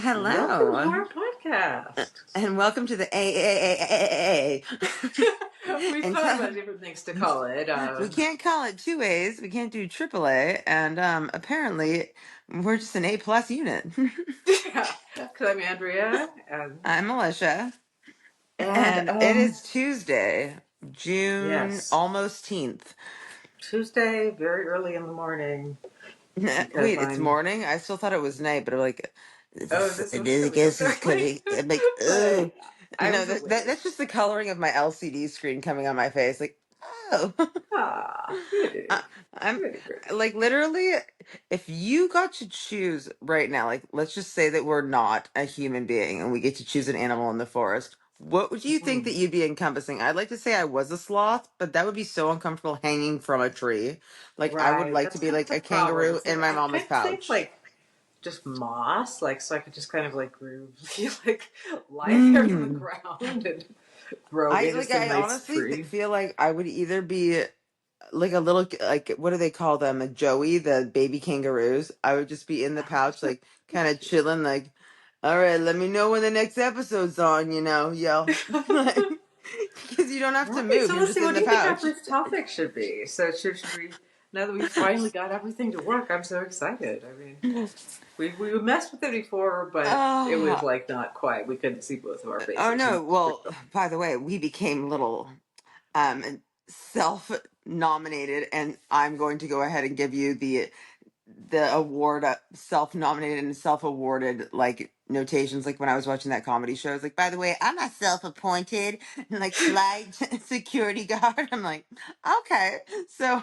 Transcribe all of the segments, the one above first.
Welcome to Hello, our podcast. and welcome to the A. We've And thought about different things to call it. we can't call it two A's. We can't do triple A, and apparently we're just an A plus unit. Yeah, because I'm Andrea, I'm Alicia, and and it is Tuesday, June yes, almost 10th. Tuesday, very early in the morning, because Wait, it's I'm. morning? I still thought it was night, but I'm like, Oh, this, this I was coming up guess it's early, coming. I'm like, but oh. I No, was that's awake. just the coloring of my LCD screen coming on my face. Like, oh. Ah, I, goody, I'm goody, goody. like literally, if you got to choose right now, like let's just say that we're not a human being and we get to choose an animal in the forest, what would you think that Mm. you'd be encompassing? I'd like to say I was a sloth, but that would be so uncomfortable hanging from a tree. Like I would Right, like to that's be kind of like the a problem. kangaroo It's in like my I mama's kind of think pouch. just moss, like so I could just kind of like like lie there on the Mm. ground and grow into some I nice honestly tree. feel like I would either be like a little like what do they call them? A Joey, the baby kangaroos. I would just be in the pouch, like kind of Cute. chilling, like, all right, let me know when the next episode's on, yell. Because you don't have to Right. move, So you're let's just see. in What do the you think our pouch. first topic should be? So should we? Now that we finally got everything to work, I'm so excited. I mean, we messed with it before, but it was Oh, like not quite. We couldn't see both of our oh faces. no. Well, by the way, we became little self nominated, and I'm going to go ahead and give you the award, self-nominated and self-awarded like notations, like when I was watching that comedy show. It's like, by the way, I'm a self-appointed like flight security guard. I'm like, okay, so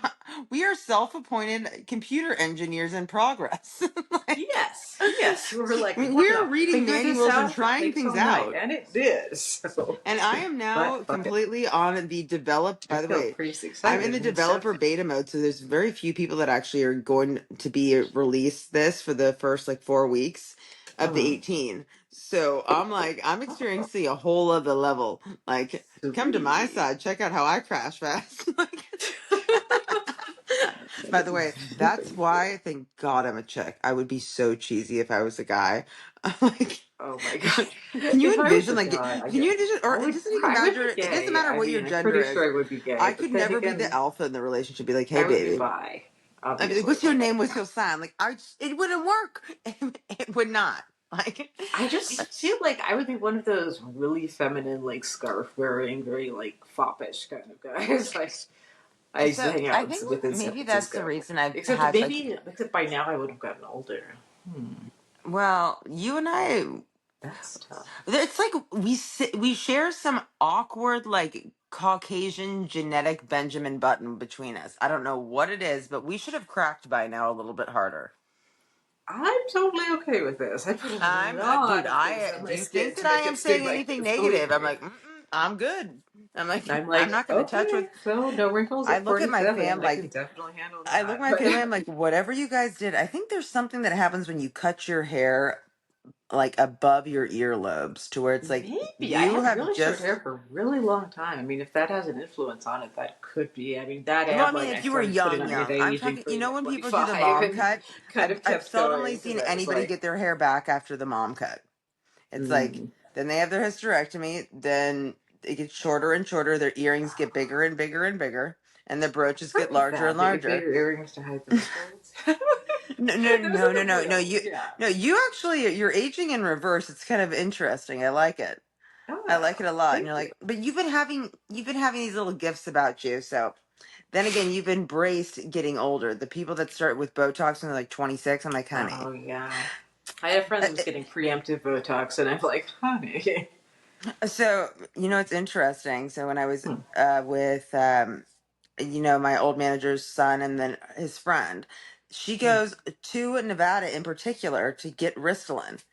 we are self-appointed computer engineers in progress. Like, Yes, yes. We were like, we're we're gonna reading figure this manuals and out. It trying takes things all night, out. and it did. So, And I am now but fuck it. completely on the develop. I By the feel way, pretty I'm in excited the and stuff. developer beta mode, so there's very few people that actually are going to be release this for the first like 4 weeks of the Mm. 18. So I'm like, I'm Oh, experiencing a whole other level. Like, come to my sweet. side, check out how I crash fast. Like, That by the is way, very that's why, cool. thank God I'm a chick. I would be so cheesy if I was a guy. I'm like, Oh my god! can you If I was envision a like guy, can you envision, or I it would. doesn't even I would be matter, it doesn't gay. matter I what your mean, I'm gender pretty sure is. I would be gay. I But could then never be the again, alpha in the relationship, be like, hey I would be baby, bi. I'd be like, Obviously, what's your name, what's your sign? Like, it wouldn't work. It would not, like, I just feel like I would be one of those really feminine, like scarf wearing, very like foppish kind of guys. Like I used to so hang I out think within San maybe that's the Francisco. reason I've Except had such, maybe, except by now I would have gotten older. Hmm, well, you and I, that's tough. it's like we share some awkward like Caucasian genetic Benjamin Button between us. I don't know what it is, but we should have cracked by now a little bit harder. I'm totally okay with this. I put a Dude, lot of things I on do my you skin think that to I make am it stay saying like anything this. Believe negative? I'm me. like, I'm good. I'm like, I'm I'm like, not going to touch okay, with. so no wrinkles I at look at my 47. fam I can like, definitely handle I look at that. my But family. I'm like, whatever you guys did, I think there's something that happens when you cut your hair like above your earlobes to where it's like maybe I you had have really short just. hair for a really long time. I mean, if that has an influence on it, that could be. I mean, that Well, I and mean, like if I you were started putting young, on young, I'm anti-aging talking. You cream know, at when people do the 25 mom and cut, kind of I've kept going seldomly because seen I was anybody like, get their hair back after the mom cut. It's like mm, then they have their hysterectomy, then it gets shorter and shorter. Their earrings get bigger and bigger and bigger, and the brooches get screw larger and that. Big, larger. bigger earrings to hide the nipples. No, no, Those no, are no, the no, no. real, yeah. You actually, you're aging in reverse. It's kind of interesting. I like it. I like it Oh, a lot. And thank you're you. like, but you've been having these little gifts about you. So then again, you've embraced getting older. The people that start with Botox when they're like 26, I'm like, honey. Oh yeah. I had a friend that was getting preemptive Botox, and I'm like, honey. So it's interesting. So when I was Hmm. with my old manager's son and then his friend, she Hmm. goes to Nevada in particular to get Ristylane,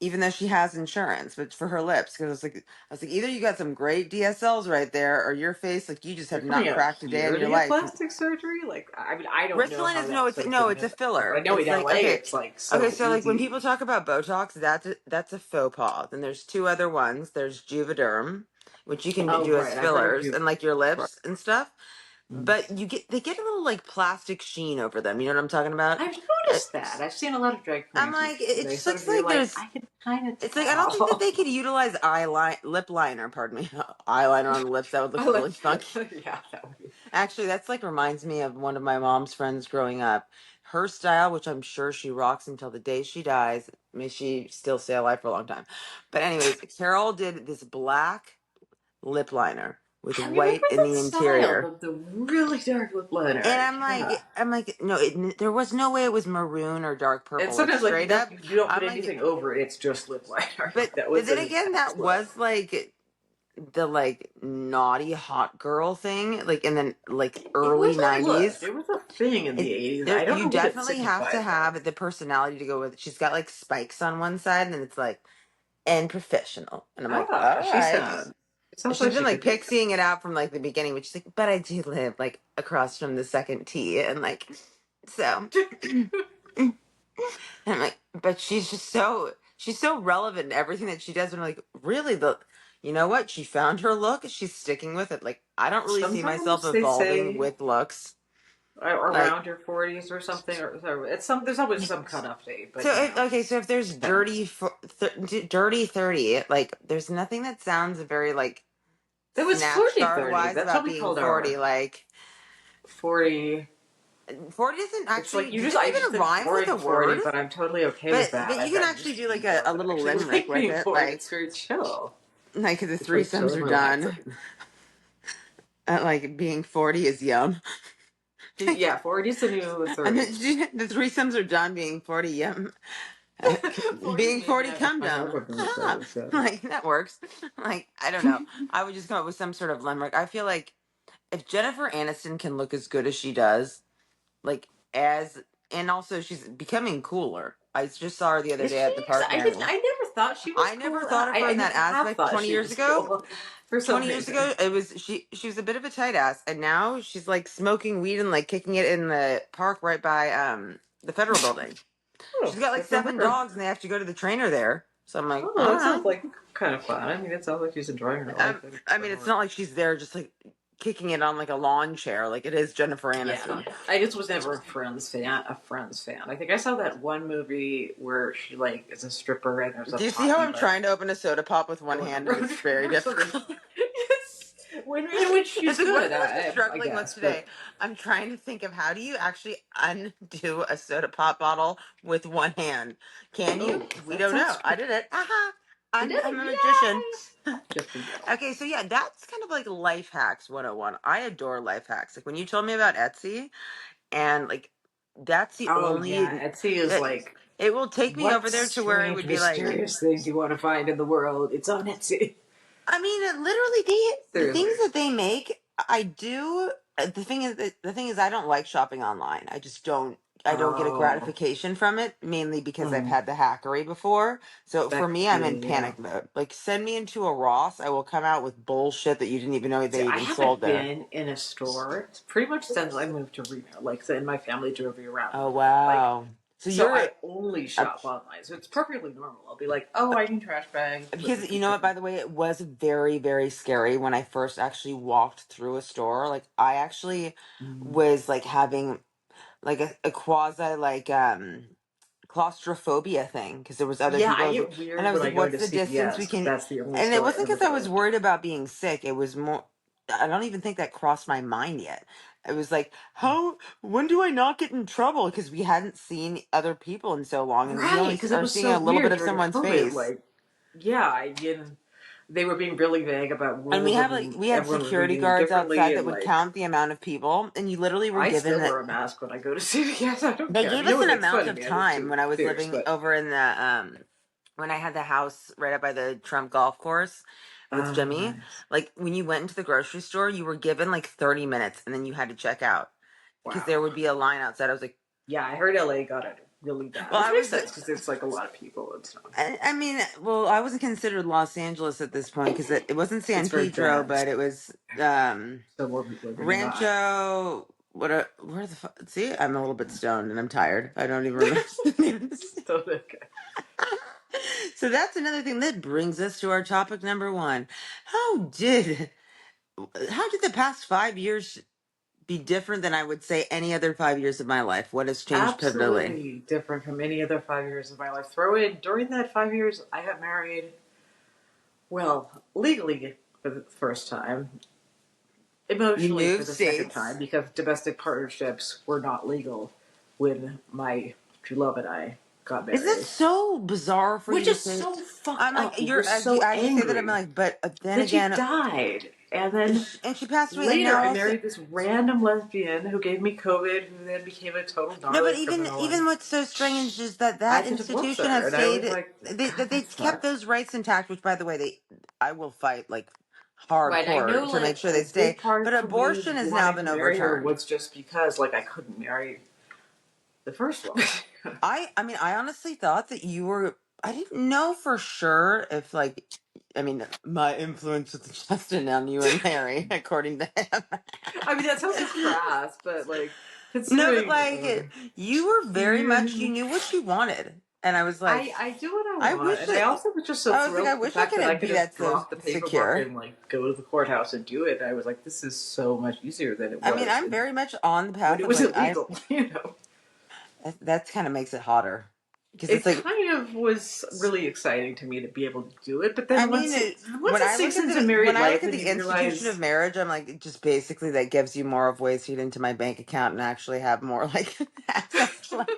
even though she has insurance, but for her lips, because I was like, either you got some great DSLs right there, or your face, like you just You're have coming not out cracked a day in here your to get life. plastic surgery? Like, I mean, I don't know Ristylane how is no, that it's sort of no, thing it's a has. I filler. know in It's like, LA okay, it's like okay. so So like when people easy. talk about Botox, that's a faux pas. Then there's two other ones. There's Juvederm, which you can Oh do as right, I've heard of fillers you. and like your Right. lips and stuff. but they get a little like plastic sheen over them. You know what I'm talking about? I've noticed that. I've seen a lot of drag I'm queens like, recently. it They just sort of looks be like like, there's. I can kind of It's like I don't think that tell. they could utilize lip liner. Pardon me, eyeliner on the lips. That would look I really like, funky. yeah, that would be. Actually, that's like reminds me of one of my mom's friends growing up. Her style, which I'm sure she rocks until the day she dies. May she still stay alive for a long time. But anyways, Carol did this black lip liner with I remember white in that the style, interior. the really dark lip And liner. Yeah. I'm like, no, there was no way it was maroon or dark And purple. Like sometimes, like, straight up, you don't put I'm like, anything over it, it's just lip liner. but That but was then an again, intense that look. was like the like naughty hot girl thing, like in the like It early was a look. '90s. It was a thing in the It 80s. there I don't you know what it definitely have to signified, though. have the personality to go with it. She's got like spikes on one side, and then it's like and professional, and I'm like, Ah, all right. it sounds She's like been she like could be good. pixieing it out from like the beginning, which she's like, but I do live like across from the second T, and like so. And I'm like, but she's so relevant in everything that she does. And I'm like, really, you know what? She found her look. She's sticking with it. Like, I don't really see myself Sometimes they evolving say with looks. Like, around your 40s or something, or it's some. There's always some cutoff date, but you know, okay, so if there's depends. dirty 30, like, there's nothing that sounds very like There was snatch flirty star 30. wise That's what about we being called 40. our Like, 40. 40 isn't It's like actually, does it I just even think rhyme with boring a 40, word? but I'm totally okay with But that. you I've can gotten actually used to do like being bored. a I little actually limerick like with being it. bored. It's very chill. Like the It's like threesomes totally are done. relaxing. Like being 40 is yum. Yeah, 40 is the new And 30. the threesomes are done being 40 yum. 40 Being maybe 40 I cum hung dum. up with them with those. So. Like that works. Like I don't know. I would just come up with some sort of limerick. I feel like if Jennifer Aniston can look as good as she does, like as and also she's becoming cooler. I just saw her the other Is day she? at the park near me. I never thought she was I never cool. thought of her I in that never have aspect thought 20 she years was ago. cool for some 20 years reason. ago, she was a bit of a tight ass, and now she's like smoking weed and like kicking it in the park right by the federal building. Oh, She's got like good for 7 her. dogs, and they have to go to the trainer there. So I'm like, Oh, all that sounds right. like kind of fun. I mean, it sounds like she's enjoying her life. I mean, it's not like she's there just like kicking it on like a lawn chair. Like it is Jennifer Yeah, Aniston. I just was never a Friends fan. I think I saw that one movie where she like is a stripper and there's a Do you see how talkie I'm like trying to open a soda pop with one going hand, and around it's very or something. difficult? Yes, in which she's It's like one of good, the things we're I struggling with guess. But today. I'm trying to think of how do you actually undo a soda pop bottle with one hand? Can you? oh, We that don't know. sounds I cool. did it. Aha! You did I'm it, a magician. yay! Just for you. Okay, so yeah, that's kind of like life hacks 101. I adore life hacks. Like when you told me about Etsy and like that's the Oh yeah, only Etsy is that like it will take me what over there to where I strange, would be like, mysterious things you want to find in the world. It's on Etsy. I mean, literally, the things Seriously. that they make, I do. The thing is, I don't like shopping online. I just don't. I don't get a Oh, gratification from it, mainly because I've mm, had the hackery before. So for that me, I'm in too. Yeah. panic mode. Like, send me into a Ross, I will come out with bullshit that you didn't even know See, they I even sold haven't there. been in a store pretty much since I moved to Reno. Like, and my family drove me around Oh Reno. Like, wow! So so you're I only a shop online. So it's perfectly normal. I'll be like, oh, I need trash bags. Put the because you know pizza what, by the way, it was very, very scary when I first actually walked through a store. Like I actually in. was like having like a quasi like claustrophobia thing because there was other Yeah, people. I I was like, get and I weird was when I like, go what's into the distance CVS we because can? that's the only And it store wasn't in the because I was village. worried about being sick. It was more. I don't even think that crossed my mind yet. It was like, how? When do I not get in trouble? Because we hadn't seen other people in so long, and we Right, only because it are was seeing so a little bit weird of during someone's COVID. face. Like, yeah, they were being really vague about And rules of we had everyone was security behaving guards differently, outside that and would like count the amount of people, and you literally were I given still that. wear a mask when I go to CVS. I don't They care. I gave mean, no us one an makes fun amount of of me. I get time too when I was serious, living but over in the when I had the house right up by the Trump golf course with oh, Jimmy. nice. Like when you went into the grocery store, you were given like 30 minutes and then you had to check out because there Wow. would be a line outside. I was like, Yeah, I heard LA got it really bad, well, which I makes was sense because it's like a lot of people and stuff. I mean, well, I wasn't considered Los Angeles at this point because it wasn't It's San very Pedro, dense. but it was So more people are gonna die. Rancho. Where the fuck? See, I'm a little bit stoned and I'm tired. I don't even remember the name of the city. So okay. So that's another thing that brings us to our topic number one. How did how did the past 5 years be different than I would say any other 5 years of my life? What has changed pivotally? Absolutely different from any other 5 years of my life. Throw in during that 5 years, I got married. Well, legally for the first time, You emotionally for moved the second time, states. because domestic partnerships were not legal when my true love and I got Is it married. so bizarre for you Which to is say? so fucked I'm like, up. We were you're so as you say that, I'm angry. like, but then Then she again, died. And then and she passed away, and later, now I also. married this random lesbian who gave me COVID, who then became a total No, gnarly but even criminal. And even what's so strange is that I that had to divorce institution her. has And I stayed was like, God, that they that kept sucks. those rights intact. Which, by the way, I will fight like Right. I hardcore know, to make like, sure a they stay. big But part for me abortion has now wanting been to marry her overturned. was just because, like, I couldn't marry the first one. I mean, I honestly thought that you were. I didn't know for sure if like. I mean, my influence was Justin on you and Larry, according to him. I mean, that sounds so crass, but, like, No, but considering. like you were very much you Yeah. knew what you wanted, and I was like, I do what I I want, wish and I that also was just so I was like, thrilled I with the wish I fact that I could could be have that so dropped the paperwork secure. and, like, go to the courthouse and do it. I was like, this is so much easier than it I mean, was I'm very much on the when path it of was like I. illegal. You know, That kind of makes it hotter because it's it like kind of was really exciting to me to be able to do it. But I then mean, once it sinks into married when I life, look at and the you institution of realize, marriage, I'm like, it just basically that gives you more of ways to get into my bank account and actually have more like access to, like,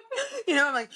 I'm like,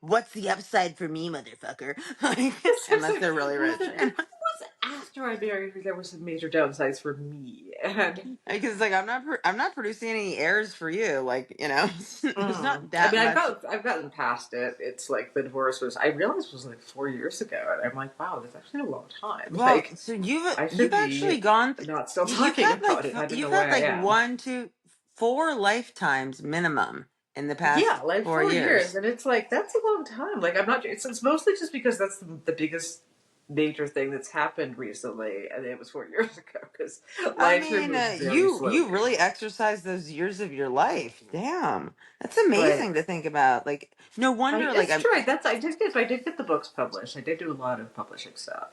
what's the upside for me, motherfucker? Like, unless they're really well, rich, it was after I married her, there were some major downsides for me, and because it's like I'm not producing any heirs for you, like there's not I that mean, much. I've gotten past it. It's like the divorce was. I realized was like 4 years ago, and I'm like, wow, that's actually a long time. Well, Like, so I you've should be actually gone not still you've talking had like about it. I don't know you've why had I like am. one, two, four lifetimes minimum in the Yeah, past like 4 years, 4 years. and it's like that's a long time. Like, I'm not. It's mostly just because that's the biggest major thing that's happened recently, and it was 4 years ago because I life here mean, moves very you slowly. really exercised those years of your life. Damn, that's But amazing to think about. Like, no wonder. Like, it's true. That's I did get the books published. I did do a lot of publishing stuff.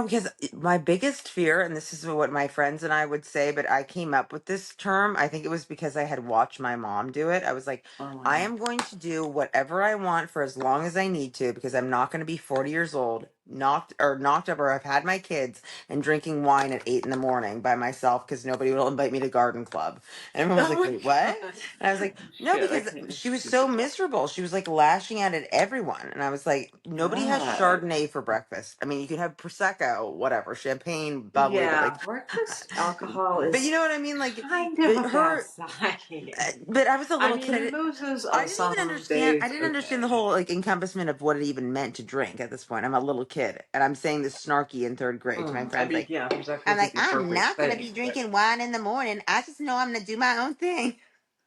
because my biggest fear, and this is what my friends and I would say, but I came up with this term. I think it was because I had watched my mom do it. I was like, Oh my I god. am going to do whatever I want for as long as I need to because I'm not going to be 40 years old, knocked up, or I've had my kids and drinking wine at 8 in the morning by myself because nobody will invite me to garden club. And everyone was Oh like, my wait, what? god. And I was like, no, Shit, I because can't even she was speak so to that. miserable. She was like lashing out at everyone. And I was like, nobody has God. Chardonnay for breakfast. I mean, you can have Prosecco, whatever, champagne, bubbly, but Yeah, like, breakfast alcohol but you is know what I mean? Like, kind of but a bad her, sign. but I was a I little mean, kid. mimosas I on didn't even some understand. I days, didn't understand the okay. whole like encompassment of what it even meant to drink at this point. I'm a little kid, and I'm saying this snarky in third grade to my I friends, mean, like, yeah, there's I'm actually like, the I'm appropriate not gonna thing, be but drinking wine in the morning. I just know I'm gonna do my own thing.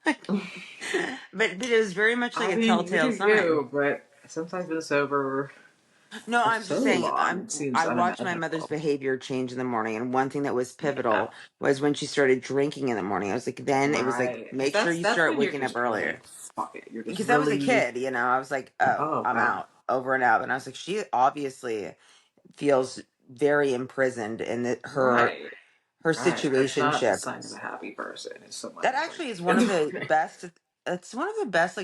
Like, but it was very much like I a mean, you do telltale sign. you, but sometimes being sober No, for I'm just so saying. long seems I watched my mother's unimaginable. behavior change in the morning, and one thing that was Yeah, pivotal was when she started drinking in the morning. I was like, then it was like, right. Because make sure you that's start when you're waking up just earlier. like, fuck it. You're just Because I was a really, kid, I was like, oh, oh I'm god, out, over and out. And I was like, she obviously feels very imprisoned in right, her right. That's not the situationship. sign of a happy person. If someone That drinking actually is one in of the the morning. best. It's one of the best,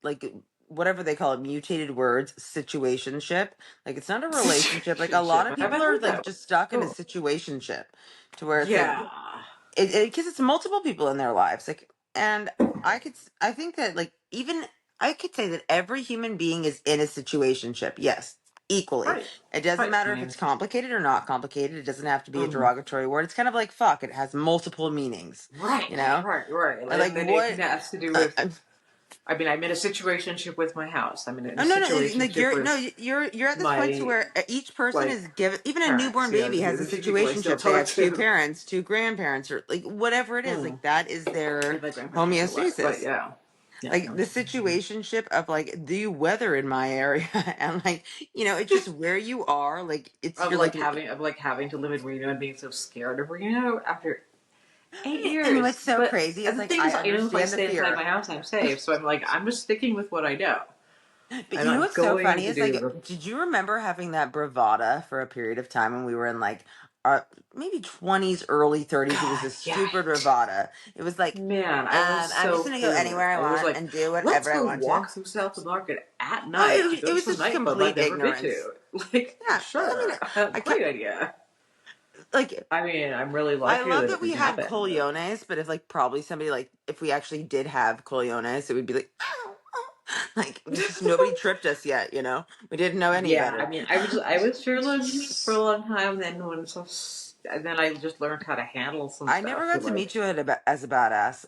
like whatever they call it, mutated words, situationship. Like it's not a relationship. Like a lot Shit, of I people haven't are heard like that. just stuck in a Cool. situationship, to where it's like Yeah. it because it's multiple people in their lives. Like, and I think that like even I could say that every human being is in a situationship. Yes. Equally. Right. It doesn't Right. I matter if mean, it's complicated or not complicated. It doesn't have to be a mm, derogatory word. It's kind of like fuck. It has multiple meanings, right. you know? Right. I Like, like then it what? has to do Uh, with. I mean, I'm in a situationship with my house. I'm in oh a no, no, like situationship with you're at this point to my where each person like is given. Even a parents. newborn You know, baby has a the people I still situationship. They talk have two to. parents, two grandparents, or like whatever it is. Mm. Like that is And their my grandparents are less, but homeostasis. yeah, yeah. Like No. the situationship of like the weather in my area, and like it's just where you are. Like it's you're like. Of like having to live in Reno and being so scared of Reno after 8 years. And what's so But crazy is and the like thing I is, if I understand the stay inside my fear. house, I'm safe. So I'm like, I'm just sticking with what I know. But I'm you know not what's so going funny to is do like, the. did you remember having that bravada for a period of time when we were in like maybe 20s, early 30s. It was God, a yeah. super bravada. It was like, Man, I was I'm just so gonna go fearless. anywhere I I was want like, and do let's whatever I go want to. walk through South Market at Oh, night to it go to was some just nightclub I've complete never been ignorance. to. Like, Yeah, I mean, sure, I great kept idea. like I mean, I'm really I lucky love that that it we didn't had happen. But coliones, but if like probably somebody like if we actually did have coliones, it would be like like because nobody tripped us yet, you know. We didn't know any yeah, I better. mean, I was fearless for a long time. And then I just learned how to handle some I never stuff. got Cause to like, meet you as a badass.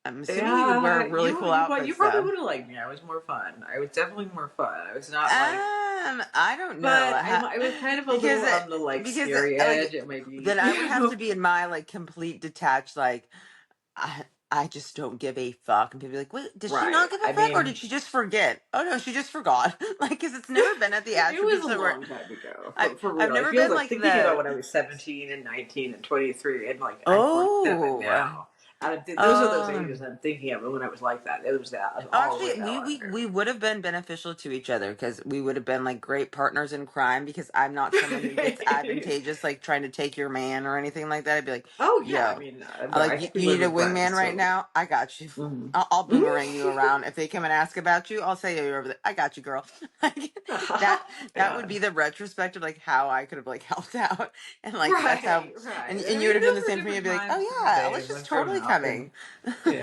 I'm assuming you would wear yeah, really cool you outfits probably though. would have liked me. I was more fun. I was definitely more fun. I was not like, I don't know but I was kind of a because little on the like because scary like edge. It might be, then I would have to be in my like complete detached like I just don't give a fuck. And people be like, wait, does she right. not give a I fuck or mean, did she just forget? Oh no, she just forgot. Like, because it's never been at the it was attributes a that were. long time ago. I've For I've real, it never feels been like like thinking about the. when I was 17 and 19 and 23, and like I'm 47 Oh, now. And those are those oh. ages I'm thinking of when I was like that. It was that all the Actually, way that long ago. we would have been beneficial to each other because we would have been like great partners in crime. Because I'm not someone who gets advantageous, like trying to take your man or anything like that. I'd be like, Oh yeah, I yo, mean, I I like think we you would need a have been wingman friends. right So, now. I got you. mhm. I'll boomerang you around if they come and ask about you. I'll say you're over there. I got you, girl. Like that that would yeah, be the retrospective, like how I could have like helped out, and like that's how, right, right. and I you would mean, have done the those were same for me. I'd different be like, times, oh different yeah, days. Alicia's I've grown totally up, and coming.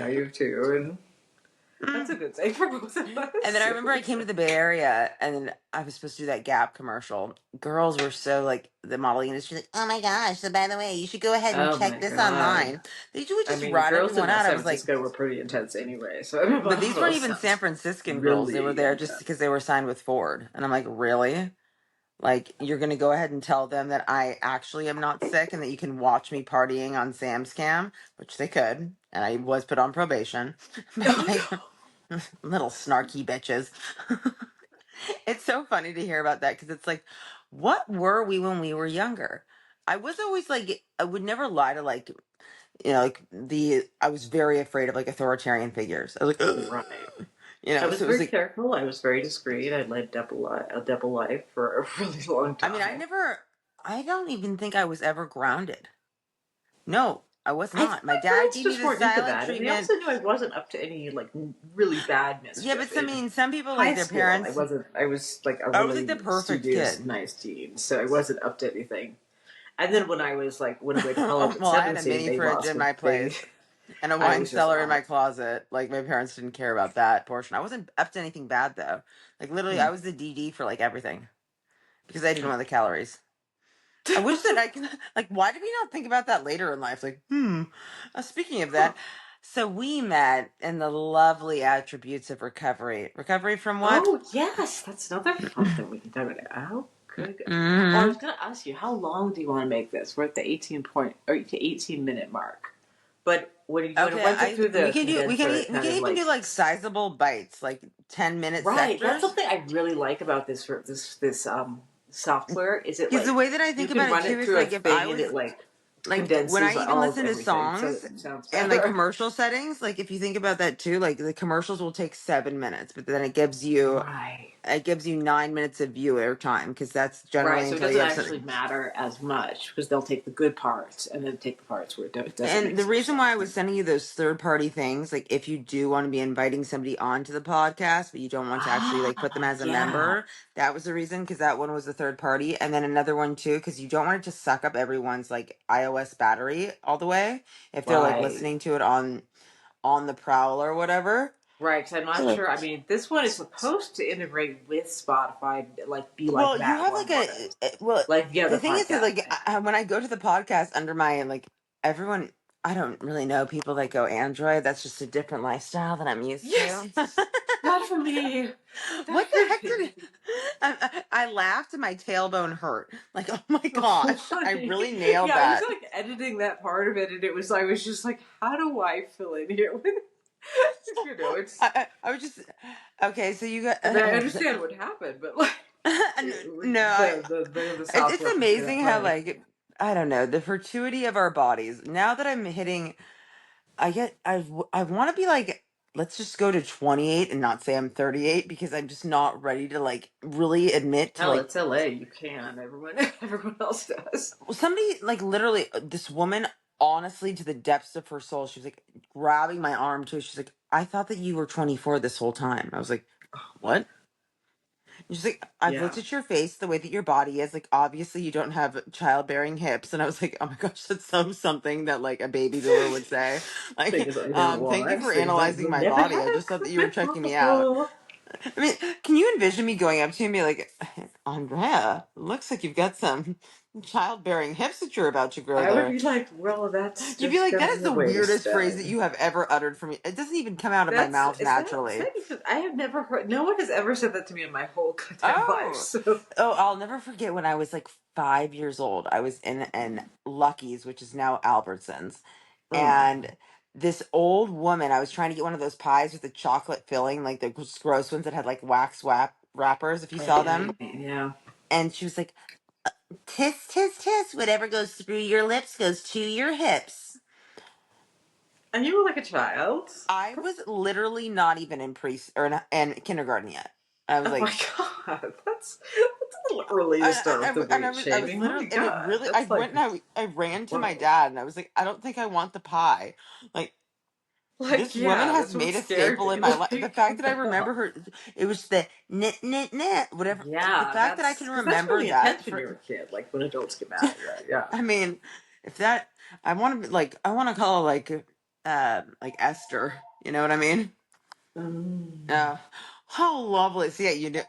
you too, and that's a good thing for both of And then I us. remember I came to the Bay Area and I was supposed to do that Gap commercial. Girls were so like the modeling industry, like, oh my gosh, so by the way, you should go ahead and Oh check my this god. online. They would I just mean, rat girls in everyone out. I San was like, Francisco were pretty intense anyway, so every but one of these weren't those even San sounds Franciscan girls. They were really there just intense. because they were signed with Ford. And I'm like, really? Like, you're going to go ahead and tell them that I actually am not sick and that you can watch me partying on Sam's Cam, which they could. And I was put on probation. But like, Oh little snarky bitches. It's so funny to hear about that because it's like, what were we when we were younger? I was always like, I would never lie to like, like I was very afraid of like authoritarian figures. I was like, no. Right. I was so it was very like, careful. I was very discreet. I led a double life for a really long I mean, time. I don't even think I was ever grounded. No, I was I think not. My my dad parents gave me just the weren't into silent that, and they treatment. also knew I wasn't up to any like really bad Yeah, mischief but I in mean, some people like high their school. parents. I was like a I was like really the perfect studious, kid. nice teen, so I wasn't up to anything. And then when I was like when I went to college at Well, I had a 17, mini fridge in my they place and a I wine was just cellar in my off. closet. Like my parents didn't care about that portion. I wasn't up to anything bad though. Like literally, Hmm. I was the DD for like everything because I didn't want the calories. I wish that I could. Like, why did we not think about that later in life? Like, speaking of Huh. that, so we met in the lovely attributes of recovery. Recovery from what? Oh yes, that's another fun thing we can talk about. Oh, good. Oh, I Mm-hmm. was going to ask you, how long do you want to make this? We're at the 18-minute mark. But what do you want to Okay, run through the condenser? we Kind can of even like do like sizable bites, like 10-minute right. That's sectors. something I really like about this software. Is it Because the like way that I you think can about it run too it is through a like if I thing and it was like like when I condenses even all of listen to everything so songs it sounds and like better. commercial settings, like if you think about that too, like the commercials will take 7 minutes, but then Right. it gives you 9 minutes of viewer time because that's Right, generally so it until you doesn't have actually something. matter as much because they'll take the good parts and then take the parts where it doesn't And make the so much reason why I sense. was sending you those third party things, like if you do want to be inviting somebody onto the podcast, but you don't want to actually like put them Ah, as a yeah. member, that was the reason because that one was the third party. And then another one too, because you don't want it to suck up everyone's like iOS battery all the way if they're like Right. listening to it on the prowl or whatever. Right, because I'm not sure. I mean, this one is supposed to integrate with Spotify, like be like Well, you that have one like was. well, Like the other the thing is that podcast like thing. when I go to the podcast under my like everyone, I don't really know people that go Android. That's just a different lifestyle that I'm used to. Yes! Not for me. Not What the for heck me. I laughed and my tailbone hurt. Like, oh my Oh, gosh, I funny. really nailed Yeah, I was that. like editing that part of it, and I was just like, how do I fill in here with, it's. I was just okay. So you got I mean, I understand what happened, but like, no. the It's software for amazing how play. like I don't know the fortuity of our bodies. Now that I'm hitting, I want to be like. let's just go to 28 and not say I'm 38 because I'm just not ready to like really admit to Hell, like it's LA. You can. Everyone else does. somebody like literally this woman honestly to the depths of her soul she was like grabbing my arm too. She's like, I thought that you were 24 this whole time. I was like, what? And she's like, I've Yeah. looked at your face, the way that your body is. Like, obviously, you don't have childbearing hips. And I was like, oh my gosh, that's something that like a baby boomer would say. Like, Things I didn't thank you want. for Things I analyzing would my never body. I have just thought that you were been checking me out. possible. I mean, can you envision me going up to you and be like, Andrea, looks like you've got some childbearing hips that you're about to grow I would there. be like, well, that's You'd be just like, gonna that be is a the waste weirdest phrase that then. you have ever uttered from me. It doesn't even come out of my That's mouth is naturally. that even? I have never heard. No one has ever said that to me in my whole goddamn life. Oh, So I'll never forget when I was like 5 years old. I was in an Lucky's, which is now Albertsons, oh. and this old woman. I was trying to get one of those pies with the chocolate filling, like the gross ones that had like wrappers. If you saw them, Yeah. and she was like, "Tis, tis, tis. Whatever goes through your lips goes to your hips." And you were like a child. I was literally not even in in kindergarten yet. I was Oh my like, god, that's a little early to start with the and weight I was shaming. My literally, and it god, really, I that's like went and I ran to my whoa. dad and I was like, I don't think I want the pie. Like, Like this woman yeah, has this one made a scared staple me. in my life. The Like fact what that I the remember hell? her, it was the knit, knit, knit, whatever. The Yeah, fact that I that's can because that's when remember the intense that when for, you were a kid. Like when adults get mad at you. Yeah. I mean, if that, I want to like, I want to call her like Esther. You know what I mean? Mm. Oh, how lovely. See, yeah, you do.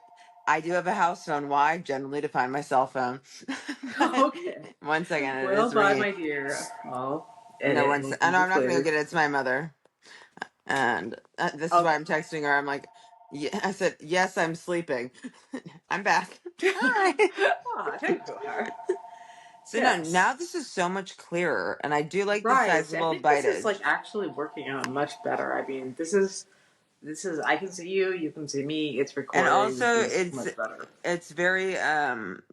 I do have a house phone. Why? Generally to find my cell phone. But Okay. one second, it Well, is bye, ringing. my dear. I'll No, edit and we I can know be I'm not gonna go clear. get it. It's my mother, and this is why Okay. I'm texting her. I'm like, yeah, I said, yes, I'm sleeping. I'm back. Hi. Ah, there you are. So no, now Yes. this is so much clearer, and I do like the Right. I sizable think this is like bitage. actually working out much better. I mean, this is I can see you, you can see me, it's And recording, also this is much better. it's very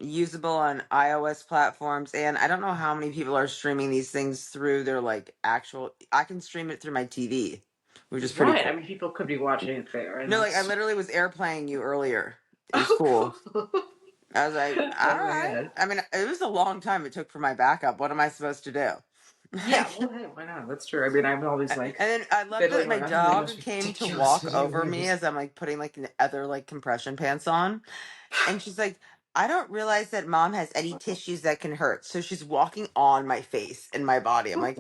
usable on iOS platforms, and I don't know how many people are streaming these things through their like actual I can stream it through my TV, which is pretty Right. I cool. mean people could be watching it there and No, like I that's literally was airplaying you earlier. It was oh cool. cool. I was like, all Oh my right. god. I mean, it was a long time it took for my backup. What am I supposed to do? Yeah, Like, well hey, why not? That's true. I mean I'm always and like then I love that fiddling my around in the dog most came to ridiculous walk over me videos. as I'm like putting like other like compression pants on. And she's like, I don't realize that mom has any tissues that can hurt. So she's walking on my face and my body. I'm like,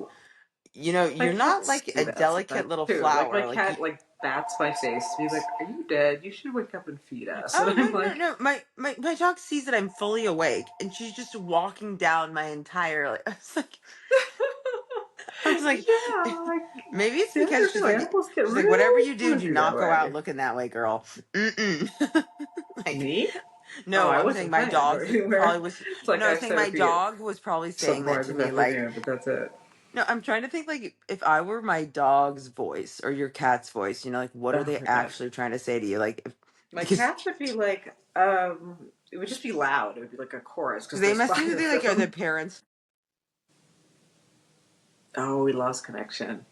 My you're not cats like do a that sometimes delicate little too. Like my flower. Like, cat like bats my face to be like, "Are you dead? You should wake up and feed us." And oh, I'm no, no, like, no. My dog sees that I'm fully awake and she's just walking down my entire, like, I was like, "Yeah, like maybe it's see, I because don't know. Animals get whatever really you do, do fuzzy that not go out way." looking that way, girl. Mm-mm. Like, Me? Oh, no, I I'm saying wasn't my planning to go dog probably anywhere. was, It's like no, I I'm have saying my therapy at dog was probably some saying that point to this me, like, afternoon, but that's it. no, I'm trying to think like if I were my dog's voice or your cat's voice, like what are Oh they my god. actually trying to say to you? Like, My because cats would be like, it would just be loud. It would be like a chorus because they there's must five either be of like, are their them. parents Oh, we lost connection.